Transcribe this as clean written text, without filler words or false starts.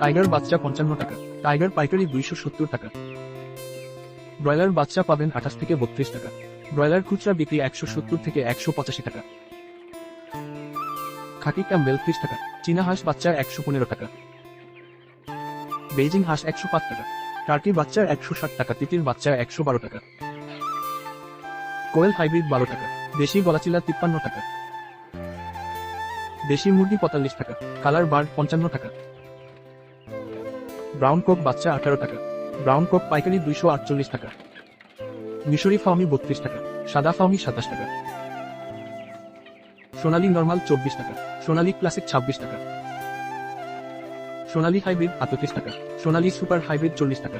Tiger বাচ্চা 55 টাকা, tiger পাইকারি 270 টাকা। ব্রয়লার বাচ্চা পাবেন 28 থেকে 32 টাকা, ব্রয়লার খুচরা বিক্রি 170 থেকে 185 টাকা। খাকি ক্যাম্বেল 30 টাকা, চীনা হাঁস বাচ্চা 115 টাকা, বেইজিং হাঁস 105 টাকা, টার্কি বাচ্চা 160 টাকা, তিতির বাচ্চা 112 টাকা, কোয়েল হাইব্রিড 12 টাকা, দেশি গলাচিলা 53 টাকা, দেশি মুরগি 45 টাকা, কালার বার্ড 55 টাকা, ব্রাউন কক বাচ্চা 18 টাকা, ব্রাউন কক পাইকারি 248 টাকা, মিশরি ফাউমি 32 টাকা, সাদা ফাউমি 27 টাকা, সোনালী নরমাল 24 টাকা, সোনালী ক্লাসিক 26 টাকা, সোনালী হাইব্রিড 38 টাকা, সোনালী সুপার হাইব্রিড 40 টাকা।